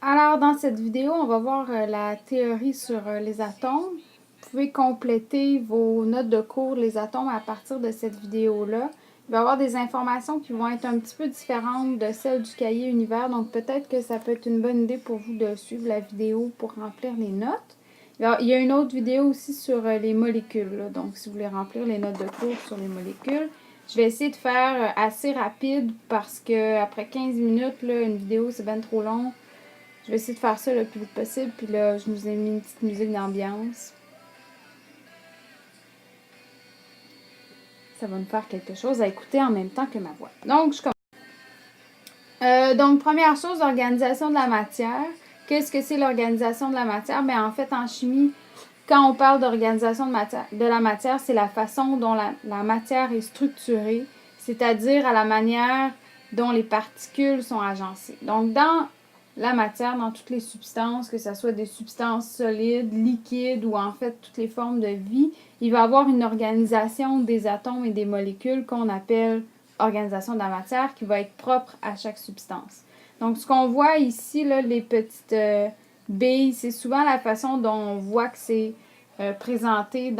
Alors, dans cette vidéo, on va voir la théorie sur les atomes. Vous pouvez compléter vos notes de cours, les atomes, à partir de cette vidéo-là. Il va y avoir des informations qui vont être un petit peu différentes de celles du cahier univers, donc peut-être que ça peut être une bonne idée pour vous de suivre la vidéo pour remplir les notes. Alors, il y a une autre vidéo aussi sur les molécules, là. Donc si vous voulez remplir les notes de cours sur les molécules. Je vais essayer de faire assez rapide parce que après 15 minutes, là, une vidéo, c'est bien trop long. Je vais essayer de faire ça le plus vite possible. Puis là, je nous ai mis une petite musique d'ambiance. Ça va nous faire quelque chose à écouter en même temps que ma voix. Donc, je commence. Donc, première chose, l'organisation de la matière. Qu'est-ce que c'est l'organisation de la matière? Bien, en fait, en chimie, quand on parle d'organisation de la matière, c'est la façon dont la matière est structurée, c'est-à-dire à la manière dont les particules sont agencées. Donc, dans la matière, dans toutes les substances, que ce soit des substances solides, liquides ou en fait toutes les formes de vie, il va y avoir une organisation des atomes et des molécules qu'on appelle organisation de la matière qui va être propre à chaque substance. Donc, ce qu'on voit ici, là, les petites billes, c'est souvent la façon dont on voit que c'est présenté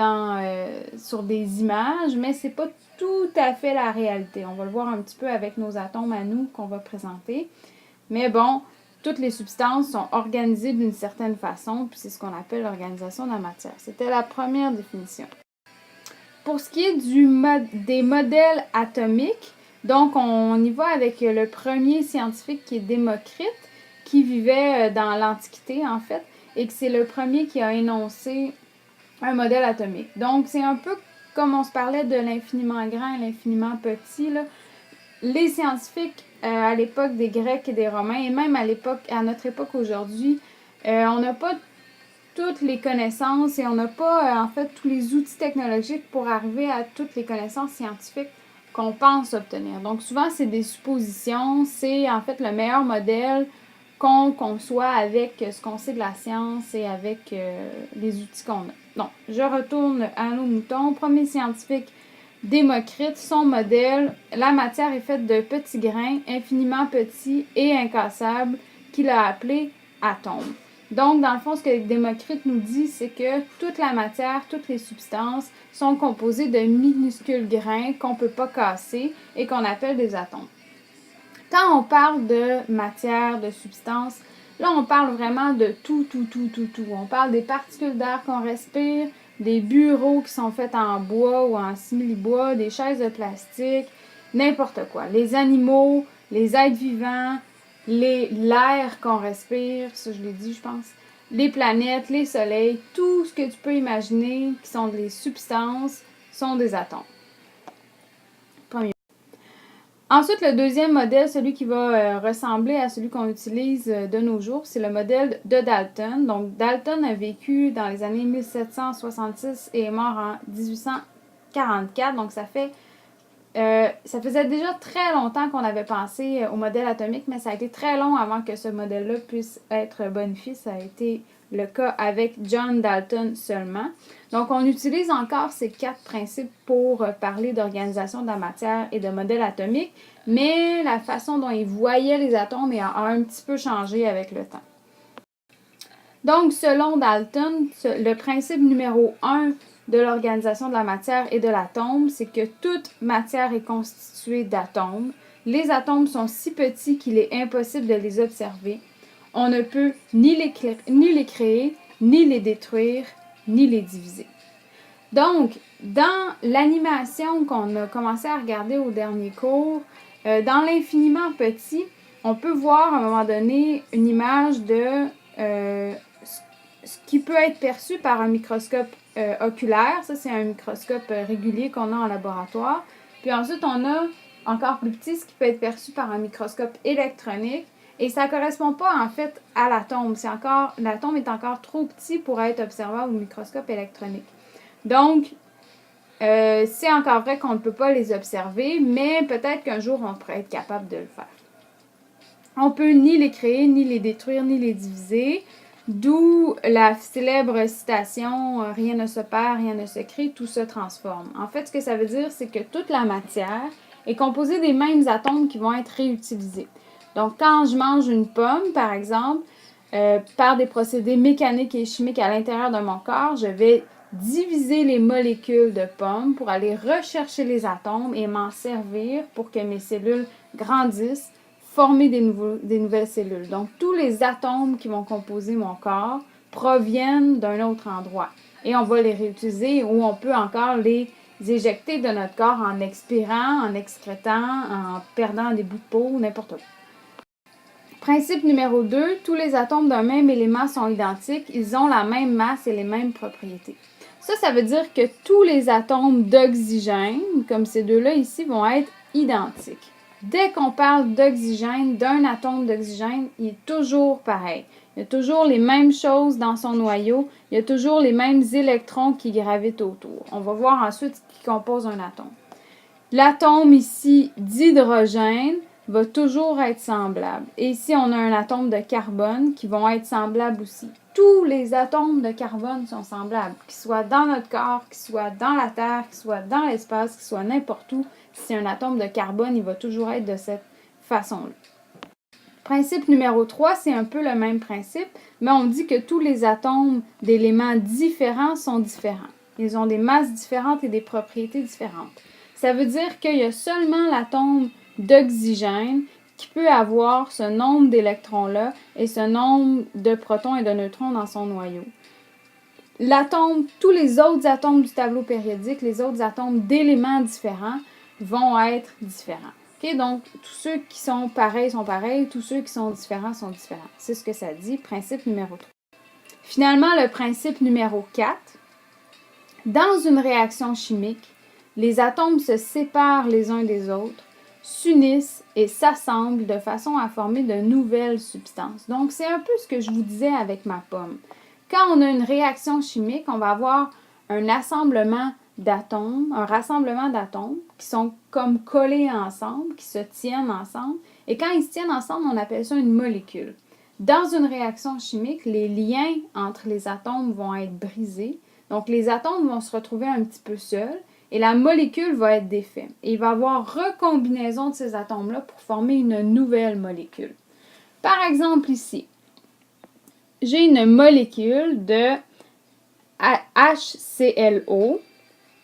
sur des images, mais c'est pas tout à fait la réalité. On va le voir un petit peu avec nos atomes à nous qu'on va présenter. Mais bon, toutes les substances sont organisées d'une certaine façon, puis c'est ce qu'on appelle l'organisation de la matière. C'était la première définition. Pour ce qui est des modèles atomiques, donc on y va avec le premier scientifique qui est Démocrite, qui vivait dans l'Antiquité en fait, et que c'est le premier qui a énoncé un modèle atomique. Donc c'est un peu comme on se parlait de l'infiniment grand et l'infiniment petit, là. Les scientifiques à l'époque des Grecs et des Romains, et même à notre époque aujourd'hui, on n'a pas toutes les connaissances et on n'a pas en fait tous les outils technologiques pour arriver à toutes les connaissances scientifiques qu'on pense obtenir. Donc souvent c'est des suppositions, c'est en fait le meilleur modèle qu'on conçoit avec ce qu'on sait de la science et avec les outils qu'on a. Donc je retourne à nos moutons. Premier scientifique, Démocrite, son modèle, la matière est faite de petits grains infiniment petits et incassables qu'il a appelés atomes. Donc, dans le fond, ce que Démocrite nous dit, c'est que toute la matière, toutes les substances sont composées de minuscules grains qu'on ne peut pas casser et qu'on appelle des atomes. Quand on parle de matière, de substance, là, on parle vraiment de tout. On parle des particules d'air qu'on respire, des bureaux qui sont faits en bois ou en simili-bois, des chaises de plastique, n'importe quoi. Les animaux, les êtres vivants, l'air qu'on respire, ça je l'ai dit, je pense, les planètes, les soleils, tout ce que tu peux imaginer qui sont des substances sont des atomes. Ensuite, le deuxième modèle, celui qui va ressembler à celui qu'on utilise de nos jours, c'est le modèle de Dalton. Donc, Dalton a vécu dans les années 1766 et est mort en 1844. Donc, ça faisait déjà très longtemps qu'on avait pensé au modèle atomique, mais ça a été très long avant que ce modèle-là puisse être bonifié. Ça a été le cas avec John Dalton seulement. Donc, on utilise encore ces 4 principes pour parler d'organisation de la matière et de modèle atomique, mais la façon dont ils voyaient les atomes a un petit peu changé avec le temps. Donc, selon Dalton, le principe numéro 1 de l'organisation de la matière et de l'atome, c'est que toute matière est constituée d'atomes. Les atomes sont si petits qu'il est impossible de les observer. On ne peut ni les créer, ni les détruire, ni les diviser. Donc, dans l'animation qu'on a commencé à regarder au dernier cours, dans l'infiniment petit, on peut voir à un moment donné une image de ce qui peut être perçu par un microscope oculaire. Ça, c'est un microscope régulier qu'on a en laboratoire. Puis ensuite, on a encore plus petit ce qui peut être perçu par un microscope électronique. Et ça ne correspond pas en fait à l'atome. L'atome est encore trop petit pour être observable au microscope électronique. Donc, c'est encore vrai qu'on ne peut pas les observer, mais peut-être qu'un jour, on pourrait être capable de le faire. On ne peut ni les créer, ni les détruire, ni les diviser. D'où la célèbre citation « Rien ne se perd, rien ne se crée, tout se transforme ». En fait, ce que ça veut dire, c'est que toute la matière est composée des mêmes atomes qui vont être réutilisés. Donc, quand je mange une pomme, par exemple, par des procédés mécaniques et chimiques à l'intérieur de mon corps, je vais diviser les molécules de pommes pour aller rechercher les atomes et m'en servir pour que mes cellules grandissent, former des nouvelles cellules. Donc, tous les atomes qui vont composer mon corps proviennent d'un autre endroit. Et on va les réutiliser ou on peut encore les éjecter de notre corps en expirant, en excrétant, en perdant des bouts de peau, n'importe quoi. Principe numéro 2, tous les atomes d'un même élément sont identiques, ils ont la même masse et les mêmes propriétés. Ça veut dire que tous les atomes d'oxygène, comme ces deux-là ici, vont être identiques. Dès qu'on parle d'oxygène, d'un atome d'oxygène, il est toujours pareil. Il y a toujours les mêmes choses dans son noyau, il y a toujours les mêmes électrons qui gravitent autour. On va voir ensuite ce qui compose un atome. L'atome ici d'hydrogène va toujours être semblable. Et ici, on a un atome de carbone qui vont être semblables aussi. Tous les atomes de carbone sont semblables, qu'ils soient dans notre corps, qu'ils soient dans la Terre, qu'ils soient dans l'espace, qu'ils soient n'importe où. Si c'est un atome de carbone, il va toujours être de cette façon-là. Principe numéro 3, c'est un peu le même principe, mais on dit que tous les atomes d'éléments différents sont différents. Ils ont des masses différentes et des propriétés différentes. Ça veut dire qu'il y a seulement l'atome d'oxygène qui peut avoir ce nombre d'électrons-là et ce nombre de protons et de neutrons dans son noyau. Tous les autres atomes du tableau périodique, les autres atomes d'éléments différents vont être différents. Okay? Donc, tous ceux qui sont pareils, tous ceux qui sont différents. C'est ce que ça dit, principe numéro 3. Finalement, le principe numéro 4. Dans une réaction chimique, les atomes se séparent les uns des autres, s'unissent et s'assemblent de façon à former de nouvelles substances. Donc, c'est un peu ce que je vous disais avec ma pomme. Quand on a une réaction chimique, on va avoir un rassemblement d'atomes qui sont comme collés ensemble, qui se tiennent ensemble. Et quand ils se tiennent ensemble, on appelle ça une molécule. Dans une réaction chimique, les liens entre les atomes vont être brisés. Donc, les atomes vont se retrouver un petit peu seuls. Et la molécule va être défaite. Et il va y avoir recombinaison de ces atomes-là pour former une nouvelle molécule. Par exemple, ici, j'ai une molécule de HClO,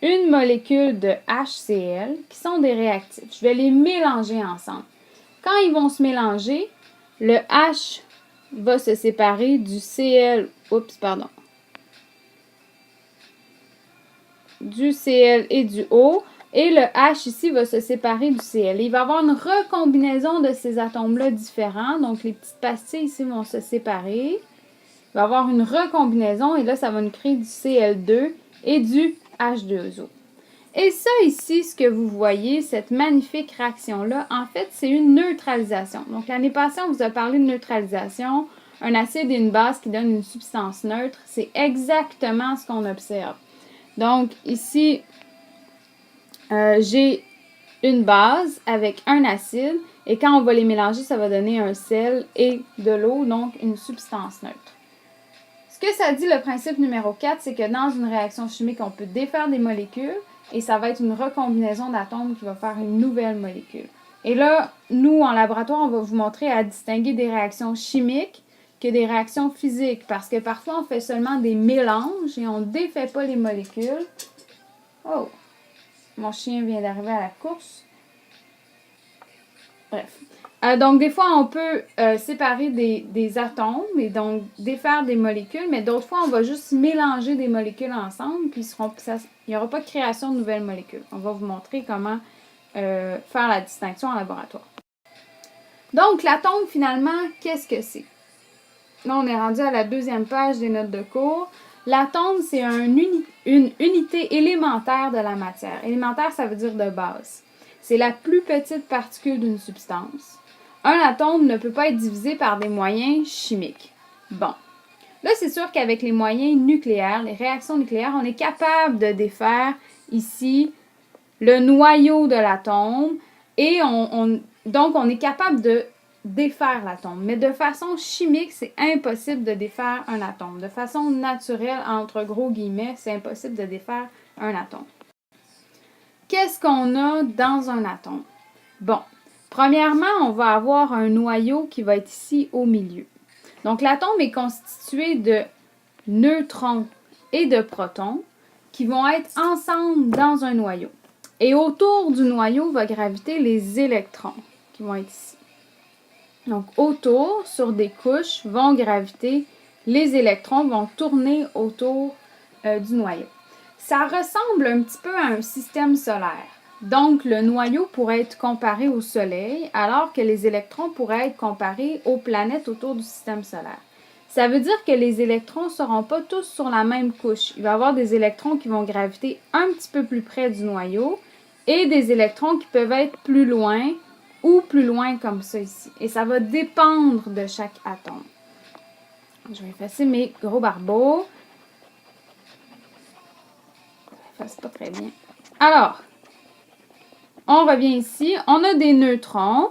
une molécule de HCl, qui sont des réactifs. Je vais les mélanger ensemble. Quand ils vont se mélanger, le H va se séparer du Cl, du Cl et du O, et le H ici va se séparer du Cl. Il va y avoir une recombinaison de ces atomes-là différents, donc les petites pastilles ici vont se séparer. Il va y avoir une recombinaison, et là, ça va nous créer du Cl2 et du H2O. Et ça ici, ce que vous voyez, cette magnifique réaction-là, en fait, c'est une neutralisation. Donc, l'année passée, on vous a parlé de neutralisation, un acide et une base qui donnent une substance neutre. C'est exactement ce qu'on observe. Donc, ici, j'ai une base avec un acide et quand on va les mélanger, ça va donner un sel et de l'eau, donc une substance neutre. Ce que ça dit, le principe numéro 4, c'est que dans une réaction chimique, on peut défaire des molécules et ça va être une recombinaison d'atomes qui va faire une nouvelle molécule. Et là, nous, en laboratoire, on va vous montrer à distinguer des réactions chimiques que des réactions physiques, parce que parfois, on fait seulement des mélanges et on ne défait pas les molécules. Oh! Mon chien vient d'arriver à la course. Bref. Donc, des fois, on peut séparer des atomes et donc défaire des molécules, mais d'autres fois, on va juste mélanger des molécules ensemble, puis il n'y aura pas de création de nouvelles molécules. On va vous montrer comment faire la distinction en laboratoire. Donc, l'atome, finalement, qu'est-ce que c'est? Là, on est rendu à la 2e page des notes de cours. L'atome, c'est une unité élémentaire de la matière. Élémentaire, ça veut dire de base. C'est la plus petite particule d'une substance. Un atome ne peut pas être divisé par des moyens chimiques. Bon. Là, c'est sûr qu'avec les moyens nucléaires, les réactions nucléaires, on est capable de défaire ici le noyau de l'atome et donc on est capable de défaire l'atome. Mais de façon chimique, c'est impossible de défaire un atome. De façon naturelle, entre gros guillemets, c'est impossible de défaire un atome. Qu'est-ce qu'on a dans un atome? Bon, premièrement, on va avoir un noyau qui va être ici au milieu. Donc, l'atome est constitué de neutrons et de protons qui vont être ensemble dans un noyau. Et autour du noyau va graviter les électrons qui vont être ici. Donc, autour, sur des couches, vont graviter les électrons, vont tourner autour du noyau. Ça ressemble un petit peu à un système solaire. Donc, le noyau pourrait être comparé au Soleil, alors que les électrons pourraient être comparés aux planètes autour du système solaire. Ça veut dire que les électrons ne seront pas tous sur la même couche. Il va y avoir des électrons qui vont graviter un petit peu plus près du noyau et des électrons qui peuvent être plus loin ou plus loin comme ça ici. Et ça va dépendre de chaque atome. Je vais effacer mes gros barbeaux. Ça ne pas très bien. Alors, on revient ici. On a des neutrons.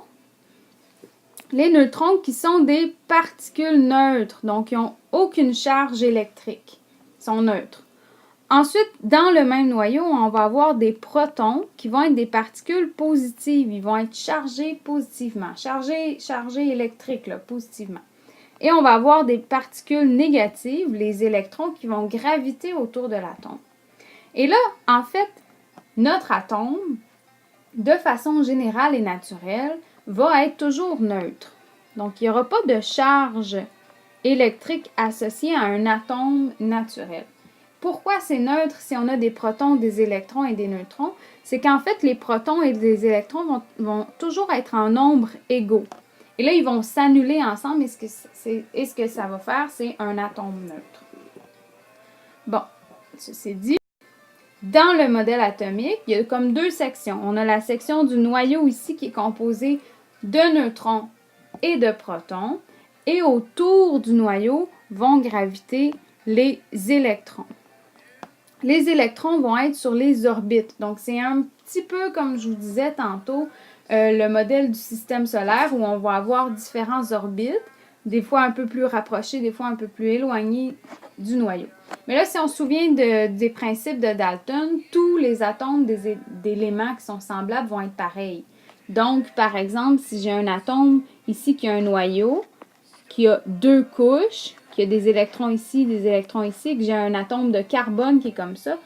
Les neutrons qui sont des particules neutres, donc ils n'ont aucune charge électrique. Ils sont neutres. Ensuite, dans le même noyau, on va avoir des protons qui vont être des particules positives. Ils vont être chargés positivement, chargés électriques, là, positivement. Et on va avoir des particules négatives, les électrons, qui vont graviter autour de l'atome. Et là, en fait, notre atome, de façon générale et naturelle, va être toujours neutre. Donc, il n'y aura pas de charge électrique associée à un atome naturel. Pourquoi c'est neutre si on a des protons, des électrons et des neutrons? C'est qu'en fait, les protons et les électrons vont toujours être en nombre égaux. Et là, ils vont s'annuler ensemble et ce que ça va faire, c'est un atome neutre. Bon, ceci dit, dans le modèle atomique, il y a comme deux sections. On a la section du noyau ici qui est composée de neutrons et de protons. Et autour du noyau vont graviter les électrons. Les électrons vont être sur les orbites. Donc, c'est un petit peu, comme je vous disais tantôt, le modèle du système solaire où on va avoir différentes orbites, des fois un peu plus rapprochées, des fois un peu plus éloignées du noyau. Mais là, si on se souvient des principes de Dalton, tous les atomes d'éléments qui sont semblables vont être pareils. Donc, par exemple, si j'ai un atome ici qui a un noyau, qui a deux couches, qui a des électrons ici, des électrons ici, que j'ai un atome de carbone qui est comme ça,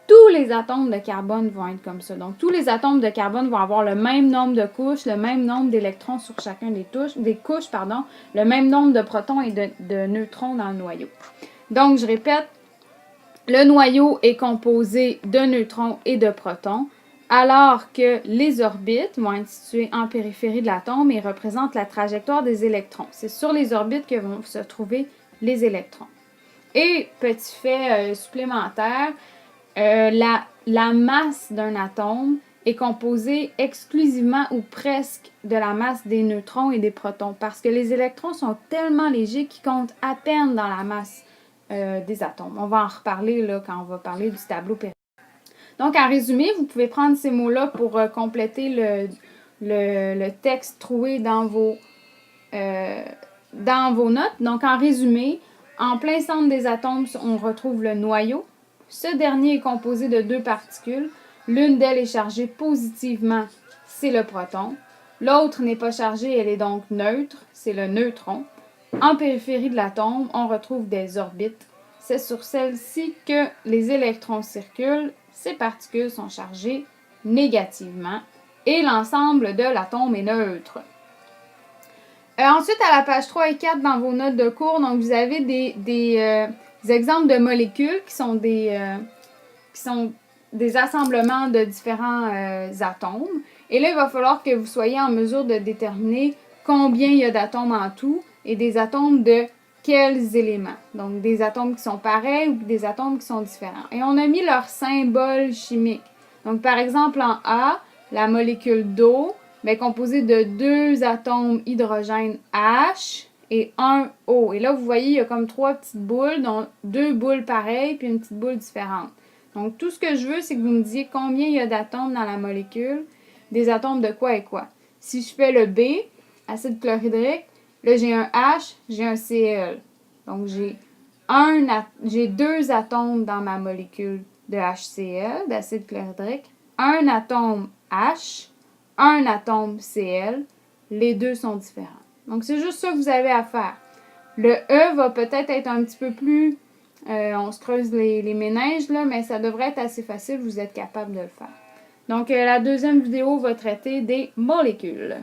tous les atomes de carbone vont être comme ça. Donc, tous les atomes de carbone vont avoir le même nombre de couches, le même nombre d'électrons sur chacun des couches, le même nombre de protons et de neutrons dans le noyau. Donc, je répète, le noyau est composé de neutrons et de protons, alors que les orbites vont être situées en périphérie de l'atome et représentent la trajectoire des électrons. C'est sur les orbites que vont se trouver les électrons. Et, petit fait supplémentaire, la masse d'un atome est composée exclusivement ou presque de la masse des neutrons et des protons, parce que les électrons sont tellement légers qu'ils comptent à peine dans la masse des atomes. On va en reparler là, quand on va parler du tableau périodique. Donc, en résumé, vous pouvez prendre ces mots-là pour compléter le texte trouvé dans vos notes. Donc, en résumé, en plein centre des atomes, on retrouve le noyau. Ce dernier est composé de deux particules. L'une d'elles est chargée positivement, c'est le proton. L'autre n'est pas chargée, elle est donc neutre, c'est le neutron. En périphérie de l'atome, on retrouve des orbites. C'est sur celles-ci que les électrons circulent. Ces particules sont chargées négativement et l'ensemble de l'atome est neutre. Ensuite, à la page 3 et 4 dans vos notes de cours, donc vous avez des exemples de molécules qui sont des assemblements de différents atomes. Et là, il va falloir que vous soyez en mesure de déterminer combien il y a d'atomes en tout et des atomes de quels éléments. Donc, des atomes qui sont pareils ou des atomes qui sont différents. Et on a mis leur symbole chimique. Donc, par exemple, en A, la molécule d'eau est composée de deux atomes hydrogène H et un O. Et là, vous voyez, il y a comme trois petites boules, dont deux boules pareilles puis une petite boule différente. Donc, tout ce que je veux, c'est que vous me disiez combien il y a d'atomes dans la molécule, des atomes de quoi et quoi. Si je fais le B, acide chlorhydrique, là, j'ai un H, j'ai un Cl. Donc, j'ai deux atomes dans ma molécule de HCl, d'acide chlorhydrique, un atome H, un atome Cl. Les deux sont différents. Donc, c'est juste ça que vous avez à faire. Le E va peut-être être un petit peu plus... on se creuse les méninges, là, mais ça devrait être assez facile, vous êtes capable de le faire. Donc, la deuxième vidéo va traiter des molécules.